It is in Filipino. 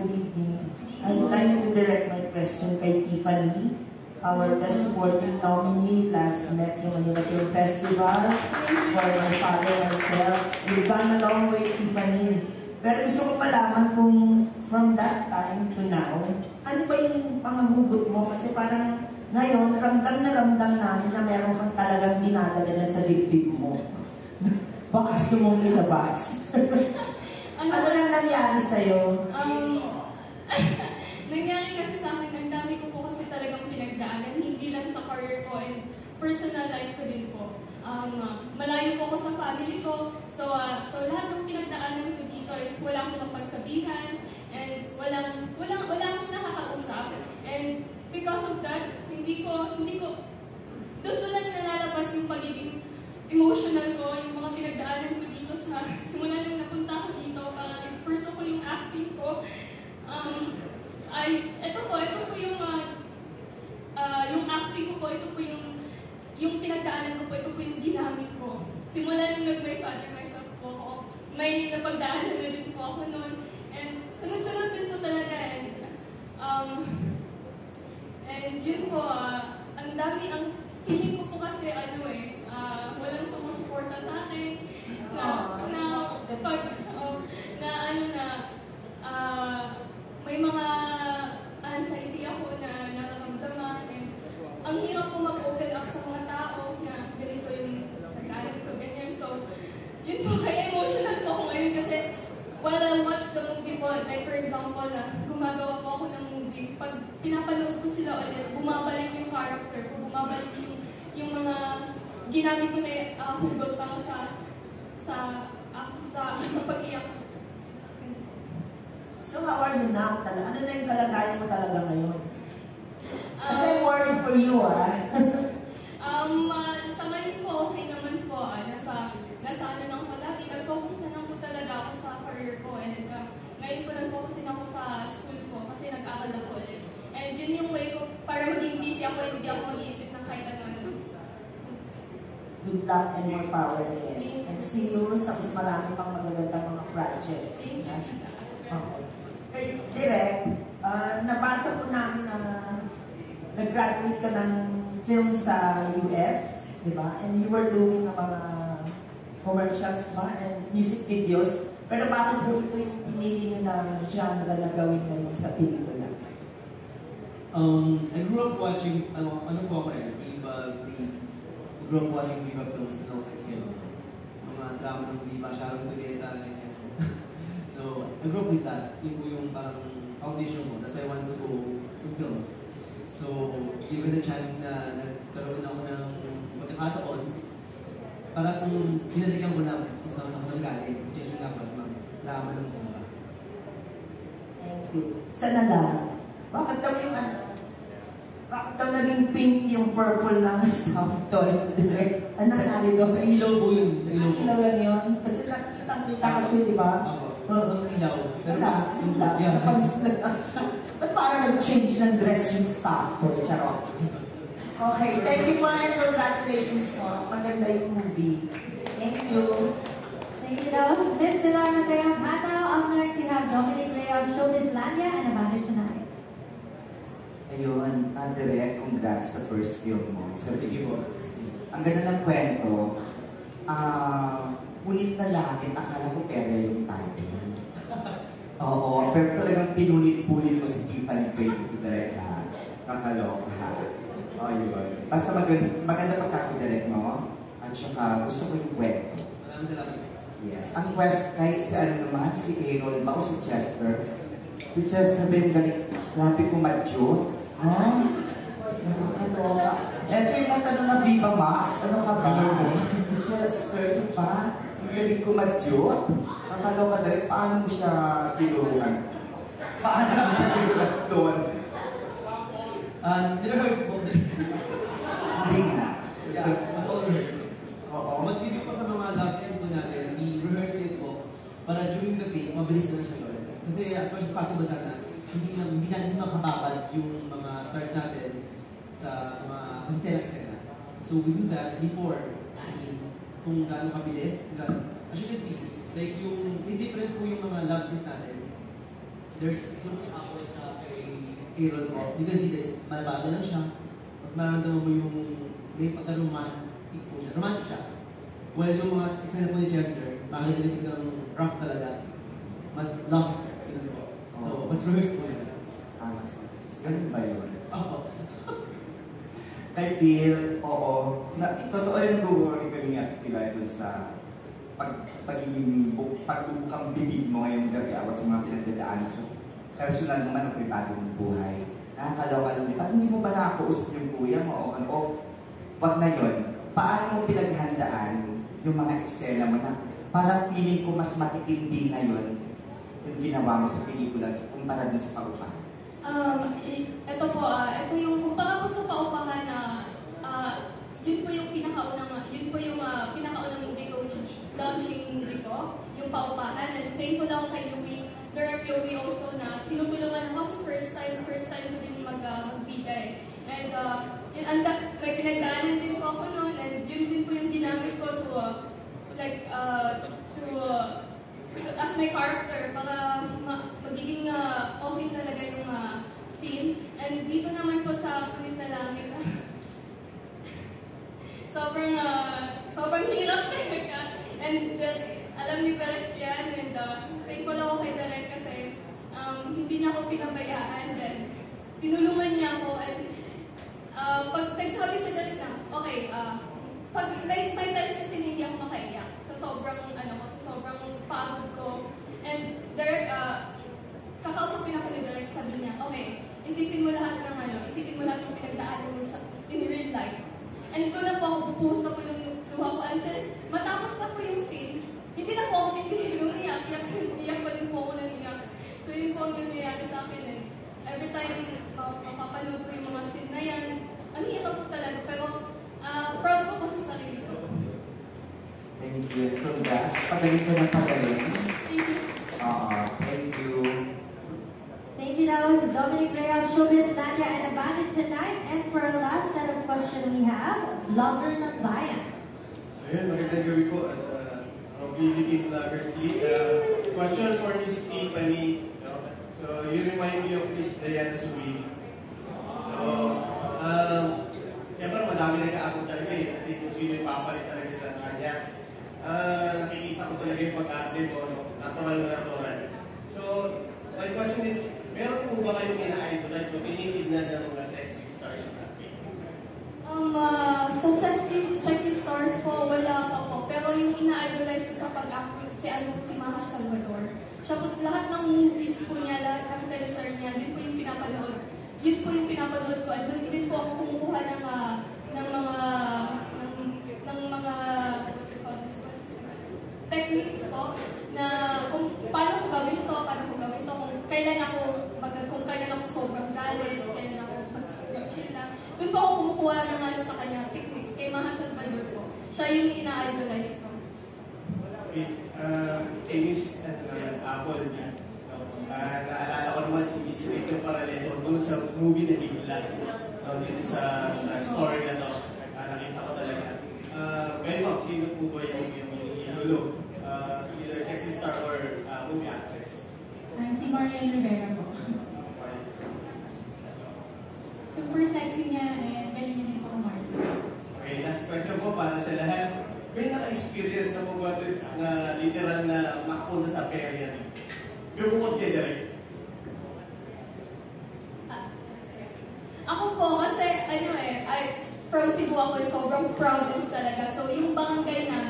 good evening. I'd like to direct my question kay Tiffany, our Best Supporting nominee last met yung Manila Film Festival for my father and myself. You've gone a long way, Tiffany. Pero gusto ko malaman kung from that time to now, ano ba yung pangahugot mo? Kasi parang ngayon, ramdam namin na meron kang talagang dinadala sa dibdib mo. Baka gusto mong ilabas. Ano nang nangyari sa'yo? Nangyari kasi sa akin, ang dami ko po kasi talagang pinagdaanan, hindi lang sa career ko and personal life ko din po. Malayo po ako sa family ko, so lahat ng pinagdaanan ko dito is wala akong mapagsabihan and wala akong nakakausap. And because of that, hindi ko, doon ko lang nalalabas yung pagiging emotional ko, yung mga pinagdaanan ko dito sa simula nung napunta ko dito, para i-pursue ko yung acting ko. Ito po yung acting ko po, ito po yung pinagdaanan ko po, ito po yung ginamit ko. Simula nung nag-my father, myself po ako, may napagdaanan na din po ako noon. And sunod-sunod din po talaga. And yun po, ang dami, ang feeling ko po kasi walang sumusuporta sa akin, may mga anxiety ako na nararamdaman, and ang hirap ko mag-open up sa mga tao na ganito yung nagkaroon ko, ganyan. So, yun po, kaya emotional po ako ngayon kasi while I watch the movie po, like for example, gumagawa po ako ng movie, pag pinapanood ko sila ulit, bumabalik yung character ko, bumabalik yung mga ginamit ko na hugot pa sa pag-iyak. So how are you now? Ano na yung kalagayan mo talaga ngayon? Kasi I'm worried for you, Sa ngayon po, okay naman po. Nasa ano lang ko lagi. Nag-focus na lang po talaga ako sa career ko. And ngayon po nag-focus din ako sa school ko kasi nag-aaral ako ulit. And yun yung way ko para maging busy ako, hindi ako mag-iisip ng kahit ano. Good luck and more power again. And see you sa mas marami pang magagandang mga projects. Okay. Direk, nabasa po namin na nag-graduate ka ng film sa US, di ba? And you were doing mga commercials ba and music videos. Pero bakit po ito yung pinili niyo na genre na gawin ngayon sa pelikula? I grew up watching, ano po ako Viva. I grew up watching Viva films when I was a kid. Mga drama ng Viva, Sharon Cuneta, ganyan. So, I grew up with that. Yun po yung parang foundation ko. That's why I wanted to go in films. So, given the chance na nagkaroon ako ng pagkakataon, para kung pinalikan ko na kung saan ako nanggaling, which is yung dapat maglaman ng kumpa. Thank you. Sa nala, bakit daw yung bakit daw naging pink yung purple na stuffed toy? Ano nangyari doon? Sa ilaw po yun. Sa ilaw po. Ilaw lang yun? Kasi nakita kasi, di ba? Ang ilaw. Wala, ilaw. Yeah. Ba't parang nag-change ng dress yung stuffed toy? Charot. Okay, thank you po and congratulations po. Maganda yung movie. Thank you. Thank you. That was Miss Pilar Mateo Matao. Up next, we have Dominic Ray of Showbiz Landia and About It Tonight. Ayun, Direk, congrats sa first film mo. Thank you po. Ang ganda ng kwento. Punit na langit, akala ko pera yung title. Oo, pero talagang pinulit-pulit mo si Tiffany Craig, Direk, ha? Kakaloka, ha? O, yun. Basta maganda pagkakadirect mo. At saka, gusto ko yung kwento. Maraming salamat. Yes. Ang question, kahit si naman, si Aaron ba o si Chester? Si Chester ba yung galing, grabe ko madyo? Ha? Nakakaloka. Ito yung matanong na Viva Max. Ano ka ba? Chester, di ba? Ang galing ko madyo? Nakakaloka dahil paano mo siya tinulungan? Paano mo siya tinulungan doon? Nirehearse po. Hindi nga. Yeah, mas all rehearsed po. Oo. But video pa sa mga love scene po natin, i-rehearse it po para during the take, mabilis na siya doon. Kasi as much as possible sana, hindi na makababad yung mga stars natin sa mga pasistelang eksena. So we do that before scene, kung gaano kabilis. As you can see, like yung difference po yung mga love scenes natin there's looking ako sa kay Aaron po. You can see this, malabada lang siya. Mas nararamdaman mo yung may pagka-romantic po siya. Romantic siya. Well, yung mga eksena po ni Chester, makikita nyo talagang rough talaga. Mas lost yun po. So, mas rehearse po yun. Mas ganun ba yun? Ako. Kay Bill, oo. Totoo yung nag-worry kami nga diba dun sa pagbubukang bibig mo ngayong gabi awat sa mga pinagdadaanan sa personal naman ang pribado mong buhay. Nakakaloka lang din. At hindi mo ba nakausap yung kuya mo o wag na yun. Paano mo pinaghandaan yung mga eksena mo na parang feeling ko mas matitindi ngayon yung ginawa mo sa pelikula kumpara dun sa paupahan? Ito po, ito yung kumpara po sa paupahan na yun po yung pinakaunang movie ko, which is launching movie ko, yung paupahan. And thankful ako kay Louie, Direct Louie also na tinutulungan ako sa first time ko din magbigay. And may pinagdaanan din po ako noon, and yun din po yung ginamit ko as my character, para magiging okay talaga yung scene. And dito naman po sa Punit na Langit, sobrang hirap talaga. And alam ni Direk yan, and thankful ako kay Direk kasi hindi niya ako pinabayaan. And tinulungan niya ako, and pag nagsabi sa Direk na, okay, pag may times kasi hindi ako makaiyak sa sobrang pagod ko. And Direk, kakausapin ako ni Direk, sabi niya, okay, isipin mo lahat ng pinagdaanan mo in real life. And doon na po ako pupost na po yung luha ko until matapos na po yung scene. Hindi na po ako titigil yung iyak pa din po ako ng iyak. So yun po ang nangyayari sa akin. And every time mapapanood ko yung mga scene na yan, ang hirap po talaga. Pero proud po ako sa sarili ko. Thank you. Congrats. Pagaling ko ng pagaling. Thank you. Thank you. Thank you. That was Dominic Ray of Showbiz Landia and Abandon tonight. And for our last set of questions we have, Vlogger ng Bayan. So yun, magandang gabi po at Robbie Vloggers League. Question for Miss Tiffany. So you remind me of Miss Diane Suwili. So, siyempre madami nag-aakot talaga kasi kung sino yung papalit talaga sa kanya. Nakikita ko talaga yung pag-arte mo, natural. So, my question is, meron po ba kayong ina-idolize o tinitignan ng mga sexy stars natin? Sa sexy stars po, wala pa po. Pero yung ina-idolize ko sa pag-acting, si Maha Salvador. Siya po, lahat ng movies po niya, lahat ng teleserye niya, yun po yung pinapanood. Yun po yung pinapanood ko. At doon din po ako kumukuha ng mga techniques po na kung paano ko gawin to, kung kailan ako sobrang galit, kailan ako mag-chill lang. Doon po ako kumukuha ng sa kanya techniques. Kay Maha Salvador po. Siya yung ina-idolize ko. Okay, Miss Apple, naalala ko naman si Miss Rito Paralejo doon sa movie na Himla. Dito sa story na to, nakita ko talaga. Ngayon, sino po ba yung inulo? Either sexy star or movie actress? Si Marian Rivera po. Super sexy niya and galing niya din po kumart. Okay, last question po para sa lahat. May naka-experience na po ba na literal na makapunta sa perya rin? May bukod kayo direct? Ako po, kasi from Cebu ako, sobrang province talaga. So yung barangay namin,